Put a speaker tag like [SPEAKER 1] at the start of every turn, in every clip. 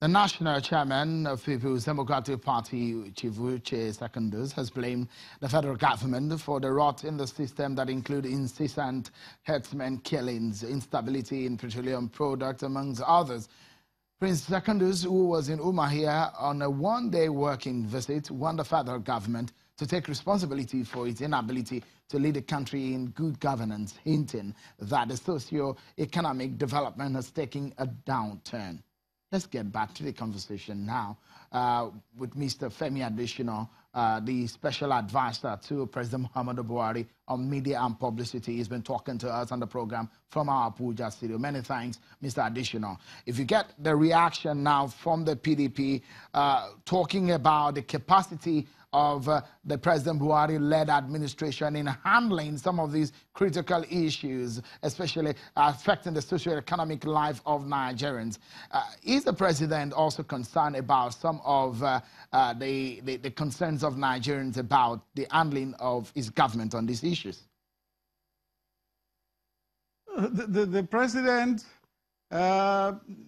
[SPEAKER 1] The national chairman of People's Democratic Party, Pt.2, has blamed the federal government for the rot in the system that include incessant herdsmen killings, instability in petroleum products, amongst others. Pt.2, who was in Umuahia on a one-day working visit, warned the federal government to take responsibility for its inability to lead the country in good governance, hinting that the socio-economic development has taken a downturn. Let's get back to the conversation now with Mr. Femi Adesina, the special advisor to President Muhammadu Buhari on media and publicity. He's been talking to us on the program from our Abuja studio. Many thanks, Mr. Adesina. If you get the reaction now from the PDP talking about the capacity of the President Buhari-led administration in handling some of these critical issues, especially affecting the socio-economic life of Nigerians. Is the President also concerned about some of the concerns of Nigerians about the handling of his government on these issues?
[SPEAKER 2] The President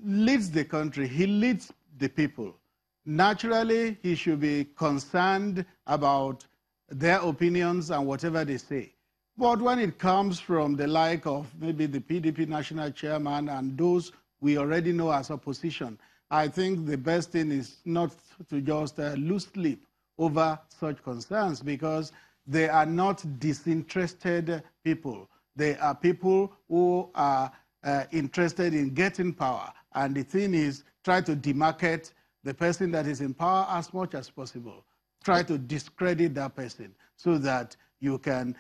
[SPEAKER 2] leads the country. He leads the people. Naturally, he should be concerned about their opinions and whatever they say. But when it comes from the like of maybe the PDP national chairman and those we already know as opposition, I think the best thing is not to just lose sleep over such concerns, because they are not disinterested people. They are people who are interested in getting power. And the thing is, try to demarcate the person that is in power as much as possible. Try to discredit that person so that you can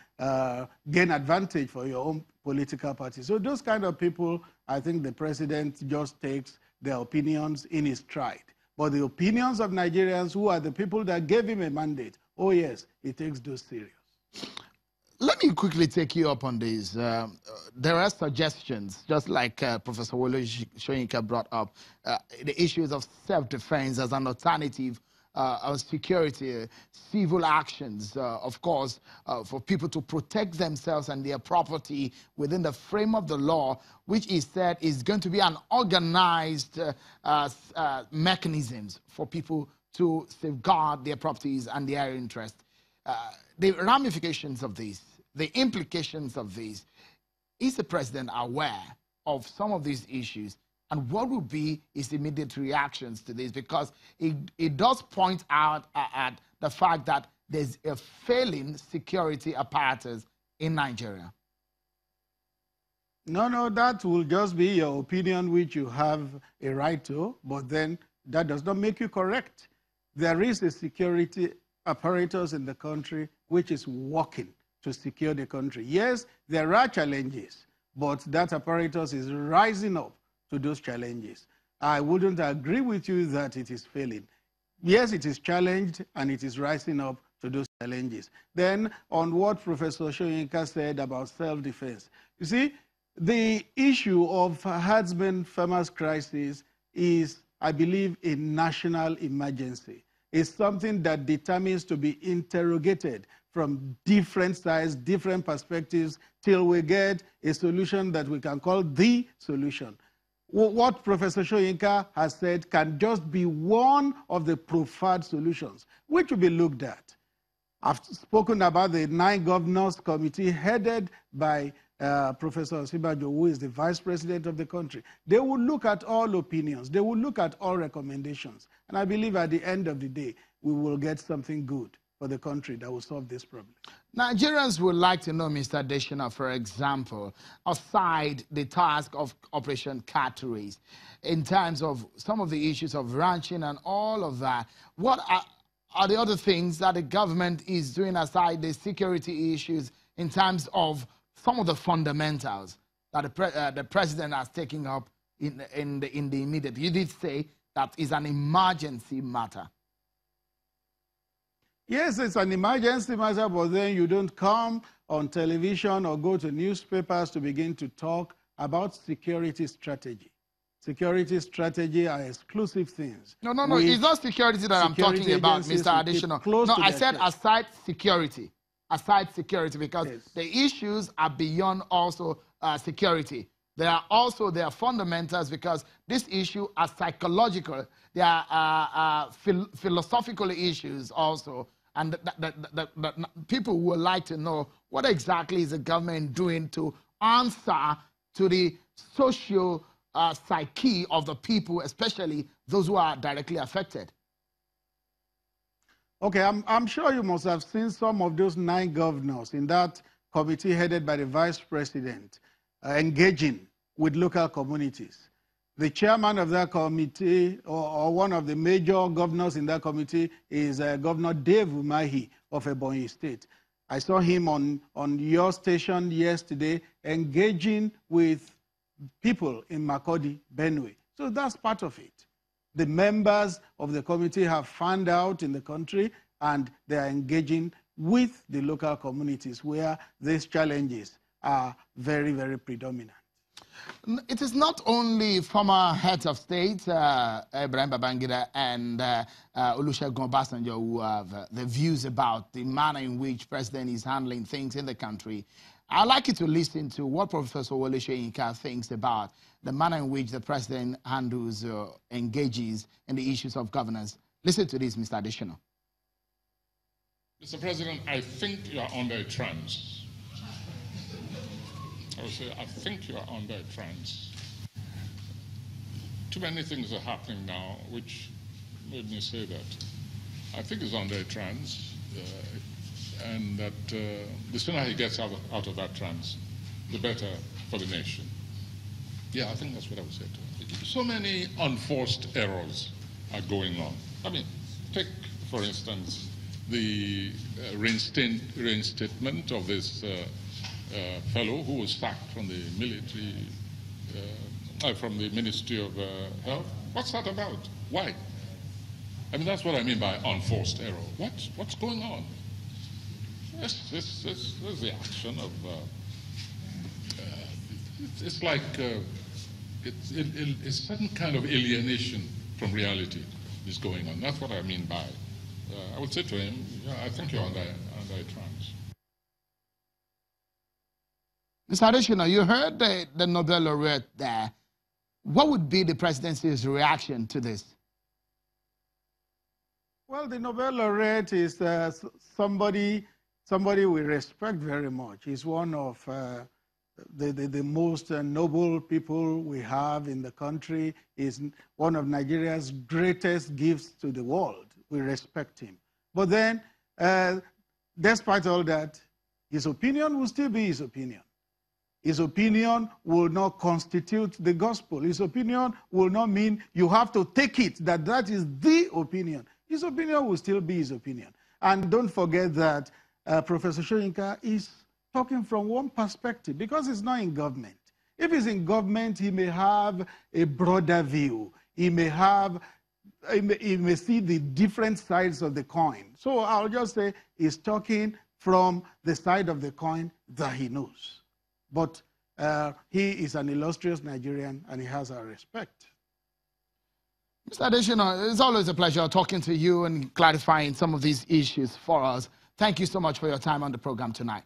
[SPEAKER 2] gain advantage for your own political party. So those kind of people, I think the President just takes their opinions in his stride. But the opinions of Nigerians, who are the people that gave him a mandate, oh yes, he takes those serious.
[SPEAKER 1] Let me quickly take you up on this. There are suggestions, just like Professor Wole Soyinka brought up, the issues of self-defense as an alternative of security, civil actions, of course, for people to protect themselves and their property within the frame of the law, which is said is going to be an organized mechanisms for people to safeguard their properties and their interests. The ramifications of this, the implications of this, is the President aware of some of these issues? And what will be his immediate reactions to this? Because it does point out at the fact that there's a failing security apparatus in Nigeria.
[SPEAKER 2] No, that will just be your opinion, which you have a right to, but then that does not make you correct. There is a security apparatus in the country which is working to secure the country. Yes, there are challenges, but that apparatus is rising up to those challenges. I wouldn't agree with you that it is failing. Yes, it is challenged and it is rising up to those challenges. Then on what Professor Soyinka said about self-defense, you see, the issue of herdsmen farmers crisis is, I believe, a national emergency. It's something that determines to be interrogated from different sides, different perspectives, till we get a solution that we can call the solution. What Professor Soyinka has said can just be one of the preferred solutions, which will be looked at. I've spoken about the 9 governors committee headed by Professor Osinbajo, who is the vice president of the country. They will look at all opinions. They will look at all recommendations. And I believe at the end of the day, we will get something good for the country that will solve this problem.
[SPEAKER 1] Nigerians would like to know, Mr. Adesina, for example, aside the task of Operation Cat Race, in terms of some of the issues of ranching and all of that, what are the other things that the government is doing aside the security issues in terms of some of the fundamentals that the President has taken up in the immediate? You did say that is an emergency matter.
[SPEAKER 2] Yes, it's an emergency matter, but then you don't come on television or go to newspapers to begin to talk about security strategy. Security strategy are exclusive things.
[SPEAKER 1] No, it's not security that I'm talking about, Mr. Adesina. No, I said aside security. Aside security, because yes, the issues are beyond also security. there are fundamentals, because this issue are psychological. There are philosophical issues also. And people would like to know, what exactly is the government doing to answer to the social psyche of the people, especially those who are directly affected?
[SPEAKER 2] Okay, I'm sure you must have seen some of those 9 governors in that committee headed by the vice president engaging with local communities. The chairman of that committee, or one of the major governors in that committee, is Governor Dave Umahi of Ebonyi State. I saw him on your station yesterday engaging with people in Makurdi, Benue. So that's part of it. The members of the committee have found out in the country, and they are engaging with the local communities where these challenges are very, very predominant.
[SPEAKER 1] It is not only former heads of state, Ibrahim Babangida and Olusegun Obasanjo, who have the views about the manner in which president is handling things in the country. I'd like you to listen to what Professor Wole Soyinka thinks about the manner in which the president handles, engages in the issues of governance. Listen to this, Mr. Adesina.
[SPEAKER 3] Mr. President, I think you are under a trance. I would say, I think you are under a trance. Too many things are happening now, which made me say that. I think he's under a trance, and that the sooner he gets out of that trance, the better for the nation. Yeah, I think that's what I would say to him. So many unforced errors are going on. I mean, take, for instance, the reinstatement of this fellow who was sacked from the military, from the Ministry of Health. What's that about? Why? I mean, that's what I mean by unforced error. What's going on? This is the action of. It's like it's a certain kind of alienation from reality is going on. That's what I mean by. I would say to him, yeah, I think you're under a trance.
[SPEAKER 1] Mr. Adesina, you heard the Nobel laureate there. What would be the presidency's reaction to this?
[SPEAKER 2] Well, the Nobel laureate is somebody we respect very much. He's one of the most noble people we have in the country. He's one of Nigeria's greatest gifts to the world. We respect him. But then, despite all that, his opinion will still be his opinion. His opinion will not constitute the gospel. His opinion will not mean you have to take it, that is the opinion. His opinion will still be his opinion. And don't forget that Professor Soyinka is talking from one perspective, because he's not in government. If he's in government, he may have a broader view. He may see the different sides of the coin. So I'll just say he's talking from the side of the coin that he knows. But he is an illustrious Nigerian, and he has our respect.
[SPEAKER 1] Mr. Adesina, it's always a pleasure talking to you and clarifying some of these issues for us. Thank you so much for your time on the program tonight.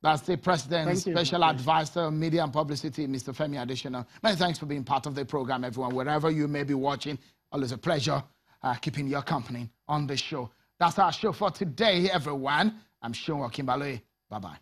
[SPEAKER 1] That's the President's Special Advisor, Media and Publicity, Mr. Femi Adesina. Many thanks for being part of the program, everyone. Wherever you may be watching, always a pleasure keeping your company on the show. That's our show for today, everyone. I'm Sean Wakimbaloe. Bye-bye.